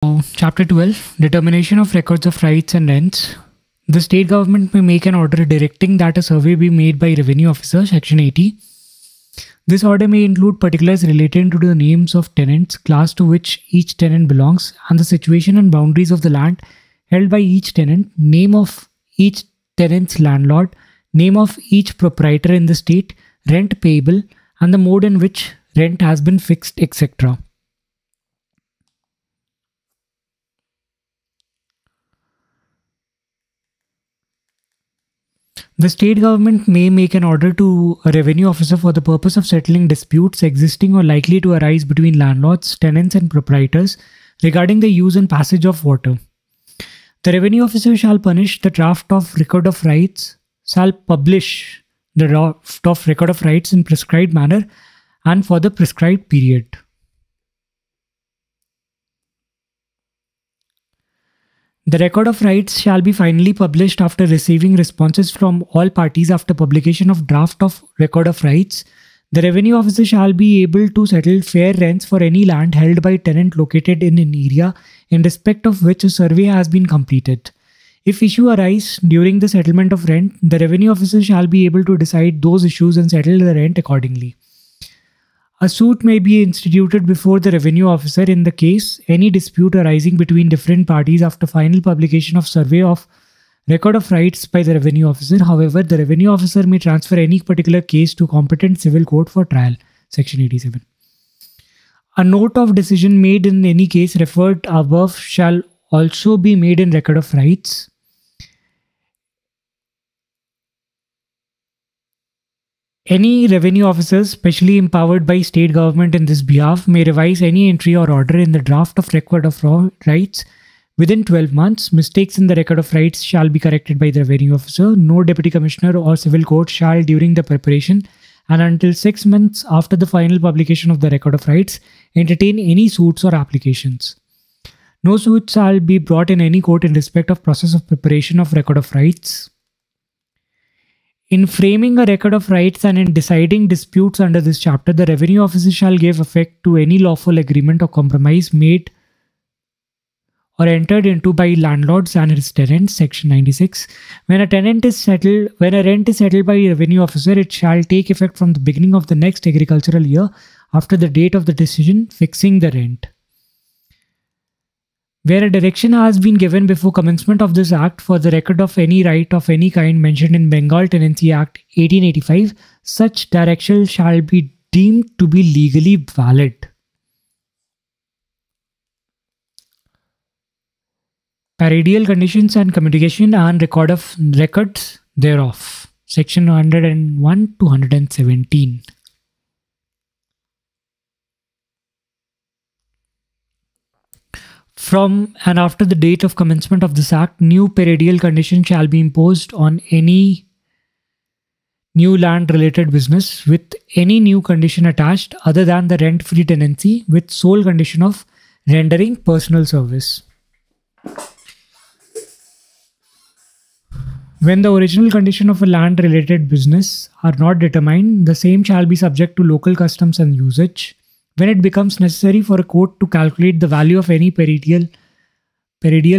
Chapter 12, Determination of Records of Rights and Rents. The state government may make an order directing that a survey be made by revenue officer, Section 80. This order may include particulars relating to the names of tenants, class to which each tenant belongs, and the situation and boundaries of the land held by each tenant, name of each tenant's landlord, name of each proprietor in the state, rent payable, and the mode in which rent has been fixed, etc. The state government may make an order to a revenue officer for the purpose of settling disputes existing or likely to arise between landlords, tenants, and proprietors regarding the use and passage of water. The revenue officer shall publish the draft of record of rights in prescribed manner and for the prescribed period. The record of rights shall be finally published after receiving responses from all parties. After publication of draft of record of rights, the revenue officer shall be able to settle fair rents for any land held by tenant located in an area in respect of which a survey has been completed. If issue arise during the settlement of rent, the revenue officer shall be able to decide those issues and settle the rent accordingly. A suit may be instituted before the revenue officer in the case any dispute arising between different parties after final publication of survey of record of rights by the revenue officer. However, the revenue officer may transfer any particular case to competent civil court for trial. Section 87. A note of decision made in any case referred above shall also be made in record of rights. Any revenue officers specially empowered by state government in this behalf may revise any entry or order in the draft of record of rights within 12 months. Mistakes in the record of rights shall be corrected by the revenue officer. No deputy commissioner or civil court shall, during the preparation and until 6 months after the final publication of the record of rights, entertain any suits or applications. No suits shall be brought in any court in respect of process of preparation of record of rights. In framing a record of rights and in deciding disputes under this chapter, the revenue officer shall give effect to any lawful agreement or compromise made or entered into by landlords and his tenants. Section 96. When a rent is settled by a revenue officer, it shall take effect from the beginning of the next agricultural year after the date of the decision fixing the rent. Where a direction has been given before commencement of this Act for the record of any right of any kind mentioned in Bengal Tenancy Act 1885, such direction shall be deemed to be legally valid. Paradial conditions and communication and records thereof. Section 101 to 117. From and after the date of commencement of this Act, new paradial conditions shall be imposed on any new land-related business with any new condition attached other than the rent-free tenancy, with sole condition of rendering personal service. When the original condition of a land-related business are not determined, the same shall be subject to local customs and usage. When it becomes necessary for a court to calculate the value of any paradial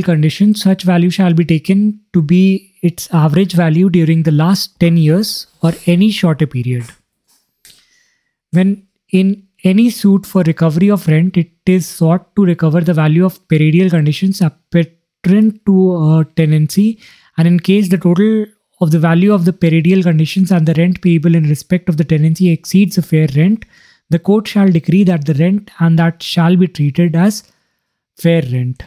condition, such value shall be taken to be its average value during the last 10 years or any shorter period. When in any suit for recovery of rent, it is sought to recover the value of paradial conditions apparent to a tenancy, and in case the total of the value of the paradial conditions and the rent payable in respect of the tenancy exceeds a fair rent, the court shall decree that the rent and that shall be treated as fair rent.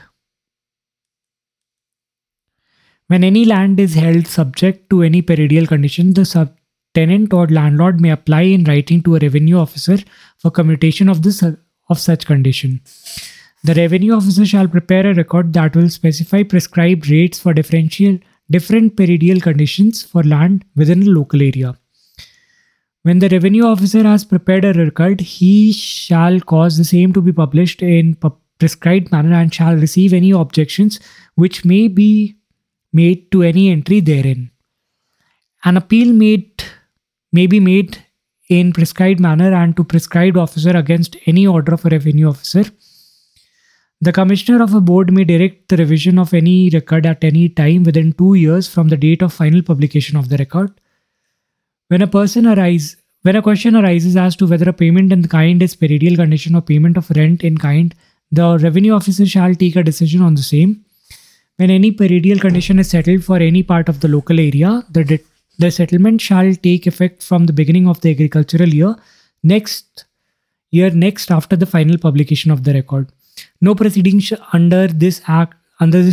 When any land is held subject to any paradial condition, the subtenant or landlord may apply in writing to a revenue officer for commutation of such condition. The revenue officer shall prepare a record that will specify prescribed rates for different paradial conditions for land within a local area. When the revenue officer has prepared a record, he shall cause the same to be published in prescribed manner and shall receive any objections which may be made to any entry therein. An appeal may be made in prescribed manner and to prescribed officer against any order of a revenue officer. The commissioner of a board may direct the revision of any record at any time within 2 years from the date of final publication of the record. When a question arises as to whether a payment in kind is perennial condition or payment of rent in kind, the revenue officer shall take a decision on the same. When any perennial condition is settled for any part of the local area, the settlement shall take effect from the beginning of the agricultural year next after the final publication of the record. No proceedings under this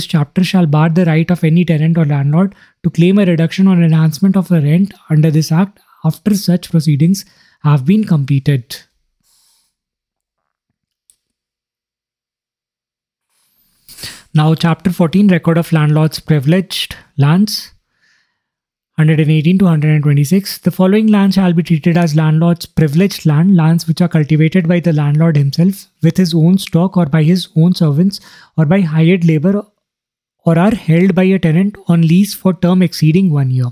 chapter shall bar the right of any tenant or landlord to claim a reduction or enhancement of a rent under this act after such proceedings have been completed. Now, Chapter 14, Record of Landlord's Privileged Lands, 118 to 126. The following lands shall be treated as landlord's privileged land, lands which are cultivated by the landlord himself with his own stock or by his own servants or by hired labor, or are held by a tenant on lease for term exceeding 1 year.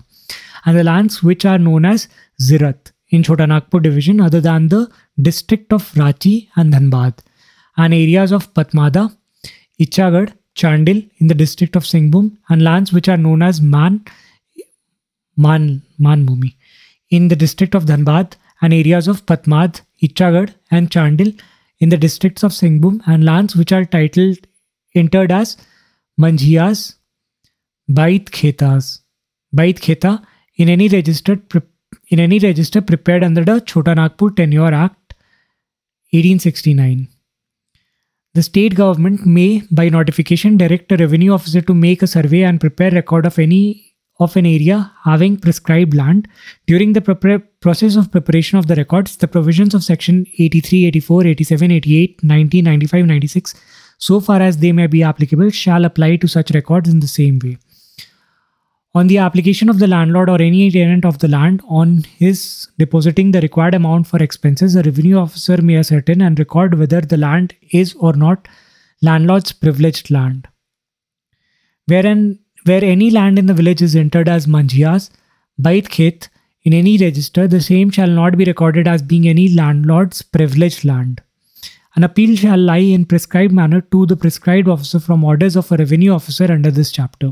And the lands which are known as Zirat in Chota Nagpur division other than the district of Ranchi and Dhanbad, and areas of Patmada, Ichhagad, Chandil in the district of Singhbhum, and lands which are known as Manbhumi in the district of Dhanbad, and areas of Patmad, Ichhagad and Chandil in the districts of Singhbhum, and lands which are entered as Manjhiyas, Bait Kheta in any register prepared under the Chota Nagpur Tenure Act 1869. The state government may, by notification, direct a revenue officer to make a survey and prepare record of an area having prescribed land. During the process of preparation of the records, the provisions of Section 83, 84, 87, 88, 90, 95, 96, so far as they may be applicable, shall apply to such records in the same way. On the application of the landlord or any tenant of the land on his depositing the required amount for expenses, the revenue officer may ascertain and record whether the land is or not landlord's privileged land. Where any land in the village is entered as Manjhiyas, Bait Khet in any register, the same shall not be recorded as being any landlord's privileged land. An appeal shall lie in prescribed manner to the prescribed officer from orders of a revenue officer under this chapter.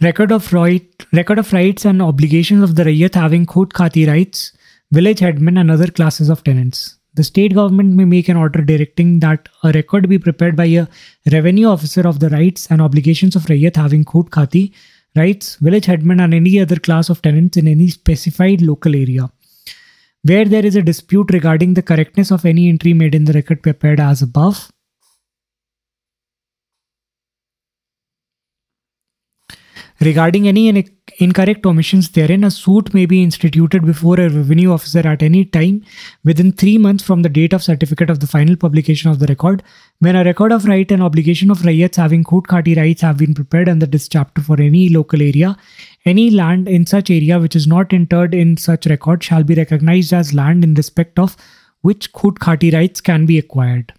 Record of rights and obligations of the Raiyat having Khud Khati rights, village headmen and other classes of tenants. The state government may make an order directing that a record be prepared by a revenue officer of the rights and obligations of Raiyat having Khud Khati rights, village headmen and any other class of tenants in any specified local area. Where there is a dispute regarding the correctness of any entry made in the record prepared as above, regarding any incorrect omissions therein, a suit may be instituted before a revenue officer at any time within 3 months from the date of certificate of the final publication of the record, when a record of right and obligation of Raiyats having Khud Khati rights have been prepared under this chapter for any local area. Any land in such area which is not entered in such record shall be recognized as land in respect of which Khud Khati rights can be acquired.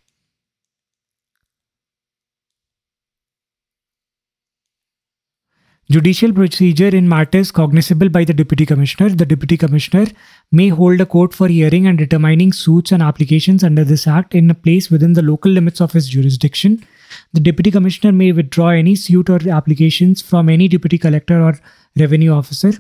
Judicial procedure in matters cognizable by the Deputy Commissioner. The Deputy Commissioner may hold a court for hearing and determining suits and applications under this Act in a place within the local limits of his jurisdiction. The Deputy Commissioner may withdraw any suit or applications from any Deputy Collector or Revenue Officer.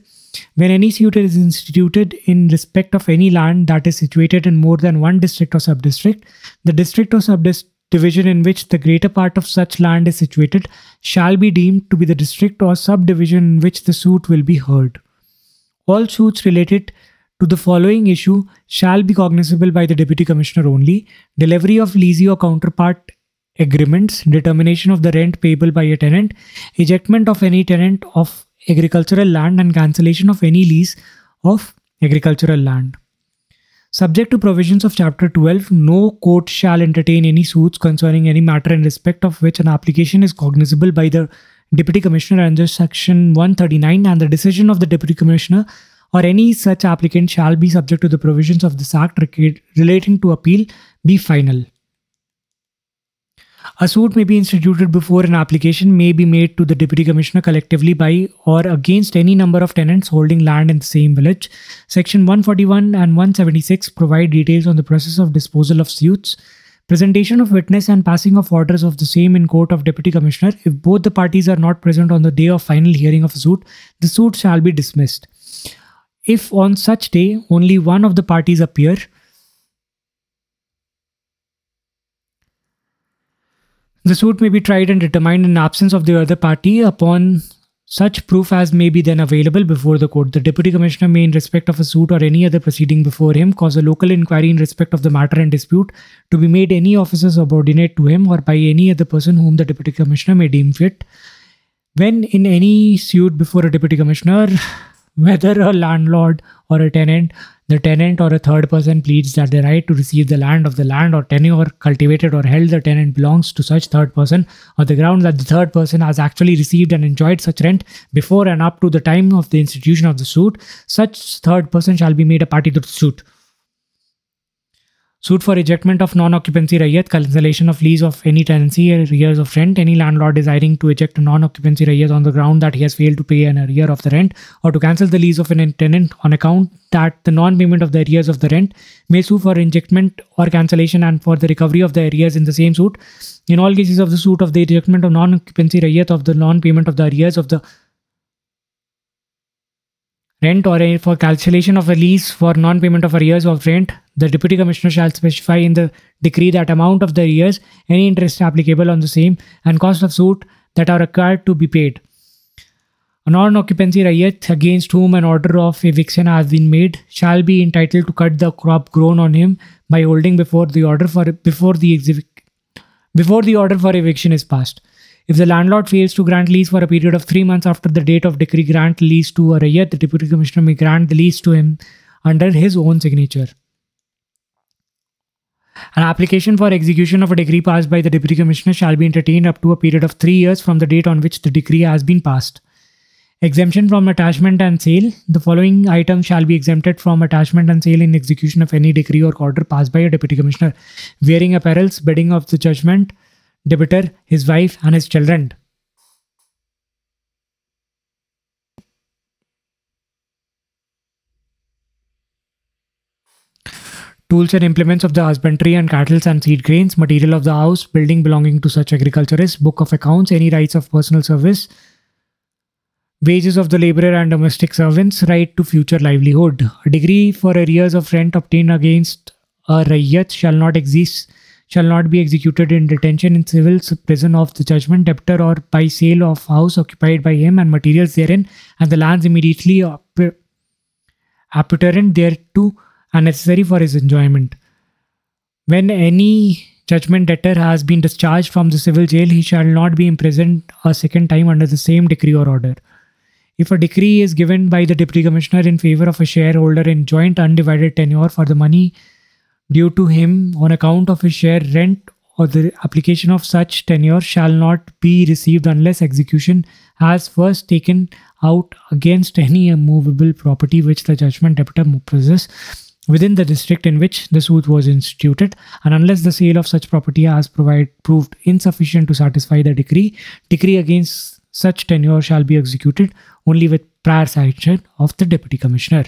When any suit is instituted in respect of any land that is situated in more than one district or sub-district, the district or sub-division in which the greater part of such land is situated shall be deemed to be the district or subdivision in which the suit will be heard. All suits related to the following issue shall be cognizable by the Deputy Commissioner only: delivery of leasing or counterpart agreements, determination of the rent payable by a tenant, ejectment of any tenant of agricultural land, and cancellation of any lease of agricultural land. Subject to provisions of Chapter 12, no court shall entertain any suits concerning any matter in respect of which an application is cognizable by the Deputy Commissioner under Section 139, and the decision of the Deputy Commissioner or any such applicant shall be subject to the provisions of this Act relating to appeal be final. A suit may be instituted before an application may be made to the Deputy Commissioner collectively by or against any number of tenants holding land in the same village. Section 141 and 176 provide details on the process of disposal of suits. Presentation of witness and passing of orders of the same in court of Deputy Commissioner. If both the parties are not present on the day of final hearing of a suit, the suit shall be dismissed. If on such day only one of the parties appear, the suit may be tried and determined in absence of the other party upon such proof as may be then available before the court. The Deputy Commissioner may, in respect of a suit or any other proceeding before him, cause a local inquiry in respect of the matter in dispute to be made any officer subordinate to him or by any other person whom the Deputy Commissioner may deem fit. When in any suit before a Deputy Commissioner, whether a landlord or a tenant, the tenant or a third person pleads that the right to receive the land of the land or tenure cultivated or held the tenant belongs to such third person on the ground that the third person has actually received and enjoyed such rent before and up to the time of the institution of the suit, such third person shall be made a party to the suit. Suit for ejectment of non-occupancy rayyat, cancellation of lease of any tenancy, arrears of rent. Any landlord desiring to eject a non-occupancy rayyat on the ground that he has failed to pay an arrear of the rent or to cancel the lease of an tenant on account that the non-payment of the arrears of the rent may sue for ejectment or cancellation and for the recovery of the arrears in the same suit. In all cases of the suit of the ejectment of non-occupancy rayyat of the non-payment of the arrears of the rent or for cancellation of a lease for non-payment of arrears of rent, the Deputy Commissioner shall specify in the decree that amount of the arrears, any interest applicable on the same, and cost of suit that are required to be paid. A non-occupancy rayyat against whom an order of eviction has been made shall be entitled to cut the crop grown on him by holding before the order for eviction is passed. If the landlord fails to grant lease for a period of 3 months after the date of decree grant lease to a rayyat, the Deputy Commissioner may grant the lease to him under his own signature. An application for execution of a decree passed by the Deputy Commissioner shall be entertained up to a period of 3 years from the date on which the decree has been passed. Exemption from attachment and sale. The following items shall be exempted from attachment and sale in execution of any decree or order passed by a Deputy Commissioner: wearing apparels, bedding of the judgment, debitor, his wife, and his children. Tools and implements of the husbandry and cattle and seed grains, material of the house, building belonging to such agriculturist, book of accounts, any rights of personal service, wages of the labourer and domestic servants, right to future livelihood. A decree for arrears of rent obtained against a rayyat shall not be executed in detention in civil prison of the judgment debtor or by sale of house occupied by him and materials therein and the lands immediately apperent thereto and necessary for his enjoyment. When any judgment debtor has been discharged from the civil jail, he shall not be imprisoned a second time under the same decree or order. If a decree is given by the Deputy Commissioner in favour of a shareholder in joint undivided tenure for the money due to him on account of his share, rent or the application of such tenure shall not be received unless execution has first taken out against any immovable property which the judgment debtor possesses within the district in which the suit was instituted, and unless the sale of such property has proved insufficient to satisfy the decree against such tenure shall be executed only with prior sanction of the Deputy Commissioner.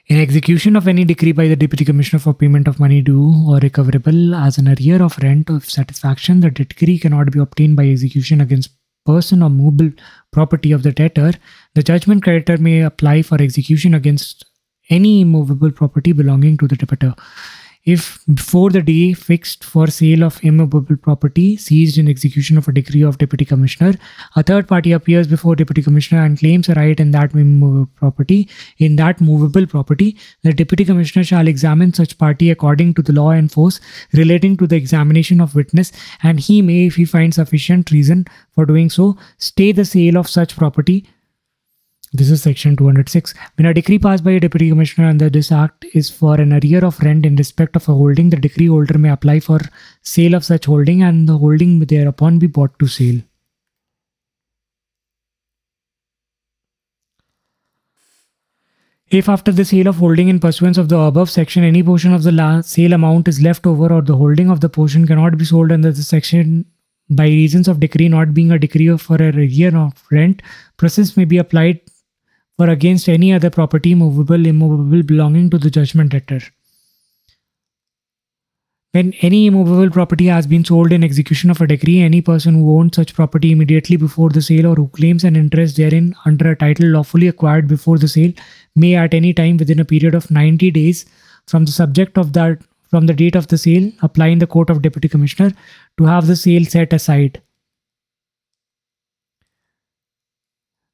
In execution of any decree by the Deputy Commissioner for payment of money due or recoverable as an arrear of rent of satisfaction, the decree cannot be obtained by execution against person or movable property of the debtor. The judgment creditor may apply for execution against any immovable property belonging to the debtor. If before the day fixed for sale of immovable property seized in execution of a decree of Deputy Commissioner, a third party appears before Deputy Commissioner and claims a right in that movable property, the Deputy Commissioner shall examine such party according to the law and force relating to the examination of witness, and he may, if he finds sufficient reason for doing so, stay the sale of such property. This is section 206. When a decree passed by a Deputy Commissioner under this act is for an arrear of rent in respect of a holding, the decree holder may apply for sale of such holding and the holding thereupon be brought to sale. If after the sale of holding in pursuance of the above section, any portion of the sale amount is left over or the holding of the portion cannot be sold under the section by reasons of decree not being a decree for a year of rent, process may be applied for against any other property, movable, immovable, belonging to the judgment debtor. When any immovable property has been sold in execution of a decree, any person who owns such property immediately before the sale or who claims an interest therein under a title lawfully acquired before the sale may at any time within a period of 90 days from the date of the sale apply in the court of Deputy Commissioner to have the sale set aside.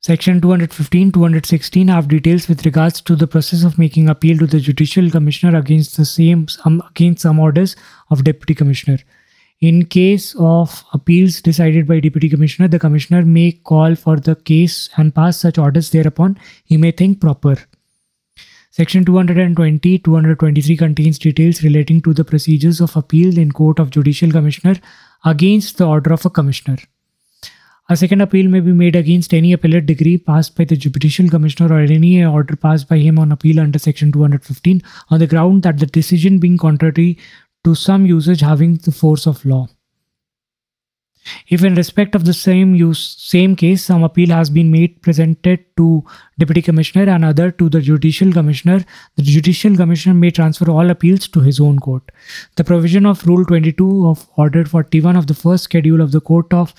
Section 215, 216 have details with regards to the process of making appeal to the Judicial Commissioner against some orders of Deputy Commissioner. In case of appeals decided by Deputy Commissioner, the Commissioner may call for the case and pass such orders thereupon he may think proper. Section 220, 223 contains details relating to the procedures of appeal in Court of Judicial Commissioner against the order of a Commissioner. A second appeal may be made against any appellate decree passed by the Judicial Commissioner or any order passed by him on appeal under Section 215 on the ground that the decision being contrary to some usage having the force of law. If in respect of the same case, some appeal has been made presented to Deputy Commissioner and other to the Judicial Commissioner, the Judicial Commissioner may transfer all appeals to his own court. The provision of Rule 22 of Order 41 of the first schedule of the Court of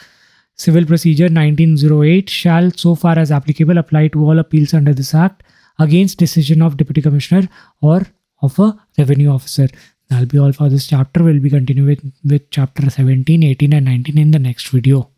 Civil Procedure 1908 shall, so far as applicable, apply to all appeals under this Act against decision of Deputy Commissioner or of a revenue officer. That'll be all for this chapter. We'll be continuing with chapter 17, 18 and 19 in the next video.